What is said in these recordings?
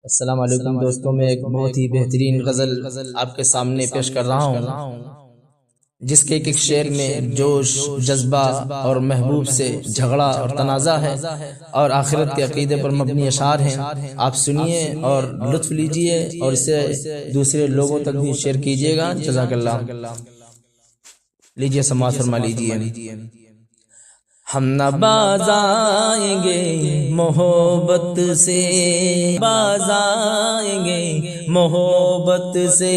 السلام علیکم دوستوں، میں ایک بہت ہی بہترین غزل آپ کے سامنے پیش کر رہا ہوں، جس کے ایک شعر میں جوش، جذبہ اور محبوب سے جھگڑا اور تنازع ہے اور آخرت کے عقیدے پر مبنی اشعار ہیں۔ آپ سنیے اور لطف لیجئے اور اسے دوسرے لوگوں تک بھی شیئر کیجئے گا۔ جزاک اللہ۔ لیجئے سماعت فرما لیجئے۔ ہم نہ باز آئیں گے محبت سے، باز آئیں گے محبت سے،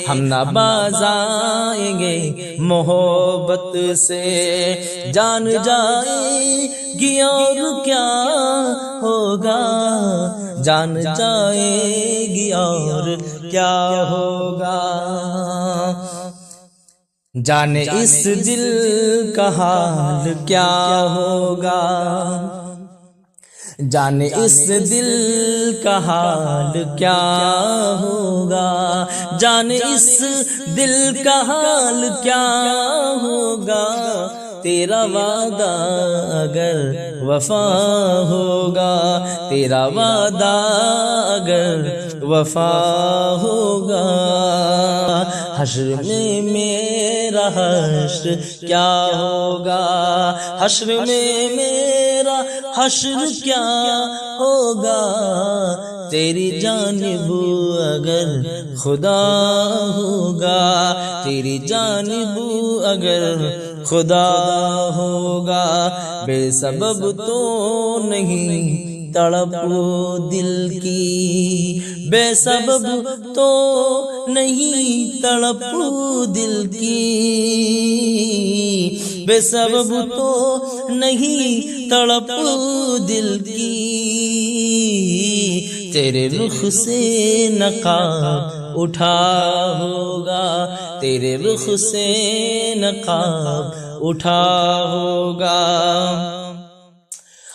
ہم نہ باز آئیں گے محبت سے، جان جائے گی اور کیا ہوگا، جان جائے گی اور کیا ہوگا، جانے اس دل کا حال کیا ہوگا، جانے اس دل کا حال کیا ہوگا، جانے اس دل کا حال کیا ہوگا، تیرا وعدہ اگر وفا ہوگا، تیرا وعدہ اگر وفا ہوگا، حشر میں میرا حشر کیا ہوگا، حشر میں میرا حشر کیا ہوگا، تیری جانب اگر خدا ہوگا، تیری جانب اگر خدا ہوگا، بے سبب تو نہیں تڑپ دل کی، بے سبب تو نہیں تڑپ دل کی، بے سبب تو نہیں تڑپ دل کی، تیرے رخ سے نقاب اٹھا ہوگا، تیرے رخ سے نقاب اٹھا ہوگا۔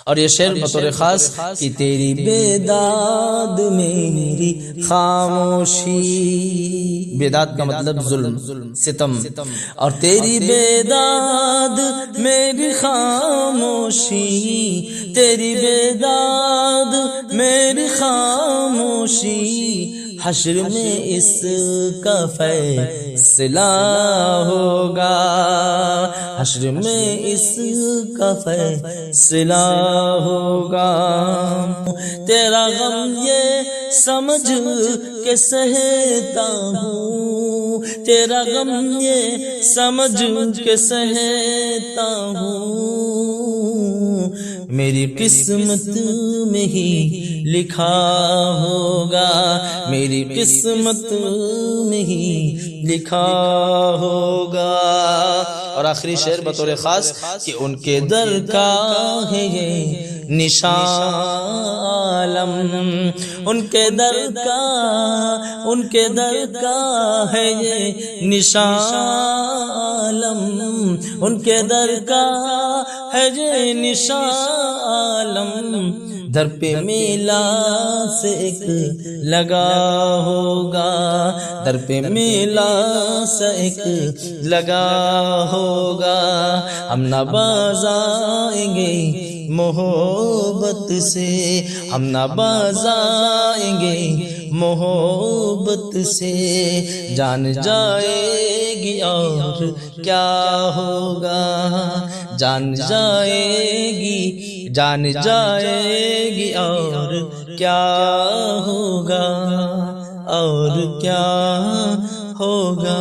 اور یہ شعر بطور خاص کہ تیری بیداد میری خاموشی، بیداد کا مطلب ظلم، ستم، اور تیری بیداد میری خاموشی، تیری بیداد میری خاموشی، حشر میں اس کا فیصلہ ہوگا، حشر میں اس کا فیصلہ ہوگا، تیرا غم یہ سمجھ کے سہتا ہوں، تیرا غم یہ سمجھ کے سہتا ہوں، میری قسمت میں ہی لکھا ہوگا، میری قسمت میں ہی لکھا ہوگا۔ اور آخری شعر بطور خاص کہ ان کے در کا ہے یہ نشان عالم، ان کے در کا، ان کے در کا ہے یہ نشان عالم، ان کے در کا ہے یہ نشان عالم، در پہ میلا سے ایک لگا ہوگا، در پہ میلا سے ایک لگا ہوگا، ہم نہ باز آئیں گے محبت سے، ہم نہ باز آئیں گے محبت سے، جان جائے گی اور کیا ہوگا، جان جائے گی، جان جائے گی اور کیا ہوگا، اور کیا ہوگا۔